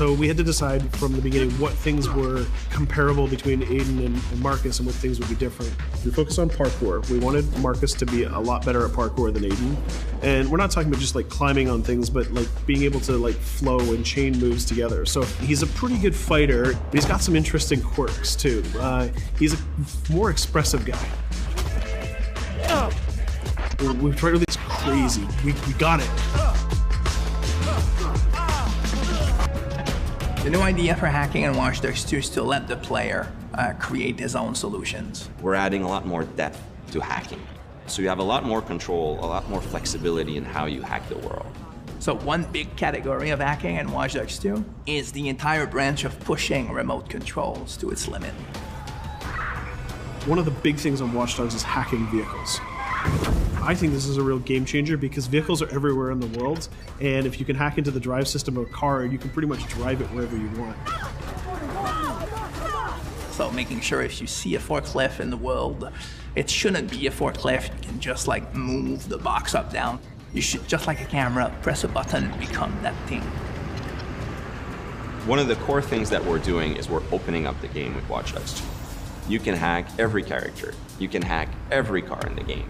So we had to decide from the beginning what things were comparable between Aiden and Marcus and what things would be different. We focused on parkour. We wanted Marcus to be a lot better at parkour than Aiden. And we're not talking about just like climbing on things, but like being able to like flow and chain moves together. So he's a pretty good fighter, but he's got some interesting quirks too. He's a more expressive guy. We've tried really crazy. We got it. The new idea for hacking in Watch Dogs 2 is to let the player create his own solutions. We're adding a lot more depth to hacking. So you have a lot more control, a lot more flexibility in how you hack the world. So one big category of hacking in Watch Dogs 2 is the entire branch of pushing remote controls to its limit. One of the big things on Watch Dogs is hacking vehicles. I think this is a real game changer because vehicles are everywhere in the world, and if you can hack into the drive system of a car, you can pretty much drive it wherever you want. So making sure if you see a forklift in the world, it shouldn't be a forklift. You can just like move the box up, down. You should, just like a camera, press a button and become that thing. One of the core things that we're doing is we're opening up the game with Watch Dogs 2. You can hack every character. You can hack every car in the game.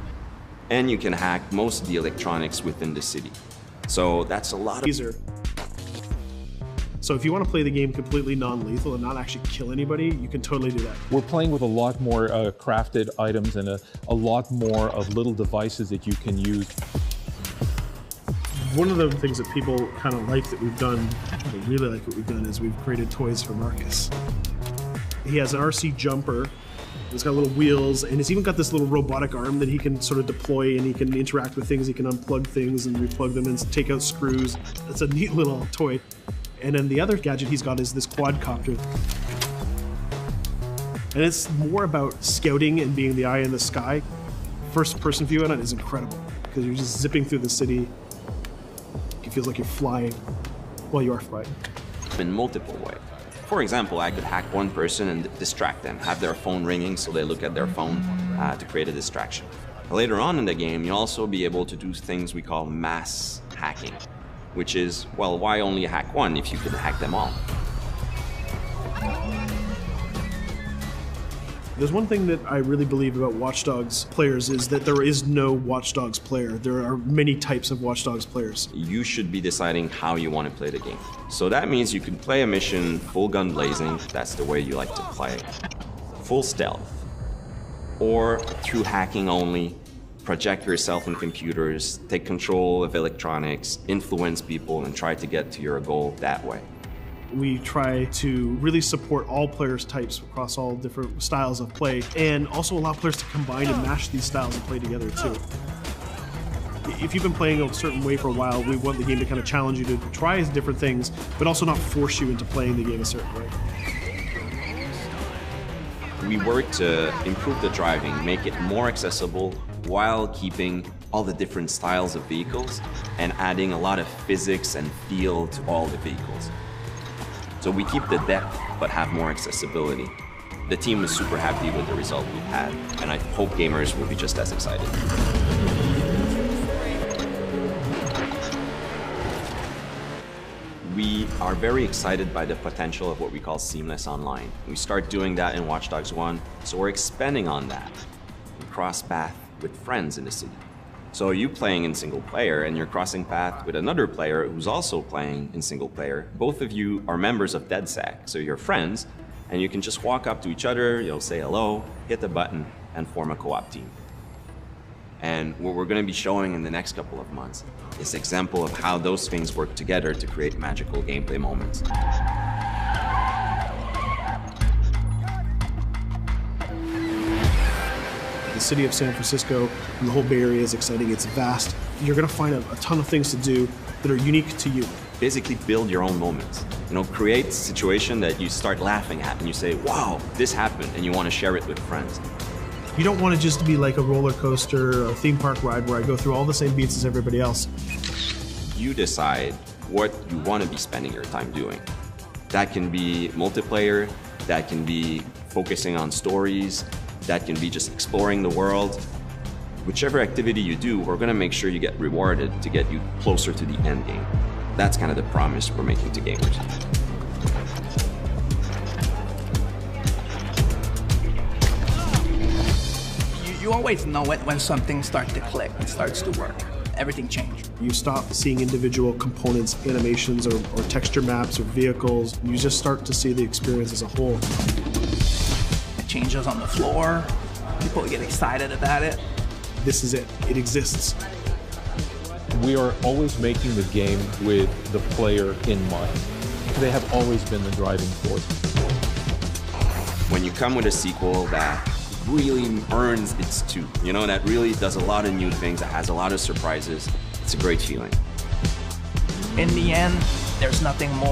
And you can hack most of the electronics within the city. So that's a lot of... So if you want to play the game completely non-lethal and not actually kill anybody, you can totally do that. We're playing with a lot more crafted items and a lot more of little devices that you can use. One of the things that people kind of like that we've done, they really like what we've done, is we've created toys for Marcus. He has an RC jumper. It's got little wheels, and it's even got this little robotic arm that he can sort of deploy, and he can interact with things. He can unplug things and replug them and take out screws. It's a neat little toy. And then the other gadget he's got is this quadcopter. And it's more about scouting and being the eye in the sky. First-person view on it is incredible, because you're just zipping through the city. It feels like you're flying. Well, you are flying. In multiple ways. For example, I could hack one person and distract them, have their phone ringing so they look at their phone to create a distraction. Later on in the game, you'll also be able to do things we call mass hacking, which is, well, why only hack one if you can hack them all? There's one thing that I really believe about Watch Dogs players is that there is no Watch Dogs player. There are many types of Watch Dogs players. You should be deciding how you want to play the game. So that means you can play a mission full gun blazing, that's the way you like to play, full stealth, or through hacking only, project yourself in computers, take control of electronics, influence people, and try to get to your goal that way. We try to really support all players' types across all different styles of play, and also allow players to combine and mash these styles and play together too. If you've been playing a certain way for a while, we want the game to kind of challenge you to try different things, but also not force you into playing the game a certain way. We work to improve the driving, make it more accessible while keeping all the different styles of vehicles and adding a lot of physics and feel to all the vehicles. So we keep the depth, but have more accessibility. The team was super happy with the result we've had, and I hope gamers will be just as excited. We are very excited by the potential of what we call seamless online. We start doing that in Watch Dogs 1, so we're expanding on that. We cross path with friends in the city. So you playing in single player and you're crossing path with another player who's also playing in single player. Both of you are members of DedSec, so you're friends, and you can just walk up to each other, you'll say hello, hit the button, and form a co-op team. And what we're going to be showing in the next couple of months is an example of how those things work together to create magical gameplay moments. The city of San Francisco and the whole Bay Area is exciting. It's vast. You're going to find a ton of things to do that are unique to you. Basically build your own moments. You know, create a situation that you start laughing at and you say, wow, this happened, and you want to share it with friends. You don't want to just be like a roller coaster or a theme park ride where I go through all the same beats as everybody else. You decide what you want to be spending your time doing. That can be multiplayer, that can be focusing on stories, that can be just exploring the world. Whichever activity you do, we're going to make sure you get rewarded to get you closer to the end game. That's kind of the promise we're making to gamers. You always know it when something starts to click, it starts to work. Everything changed. You stop seeing individual components, animations, or texture maps or vehicles. You just start to see the experience as a whole. It changes on the floor. People get excited about it. This is it. It exists. We are always making the game with the player in mind. They have always been the driving force. When you come with a sequel that really earns its due, you know, that really does a lot of new things, that has a lot of surprises, it's a great feeling. In the end, there's nothing more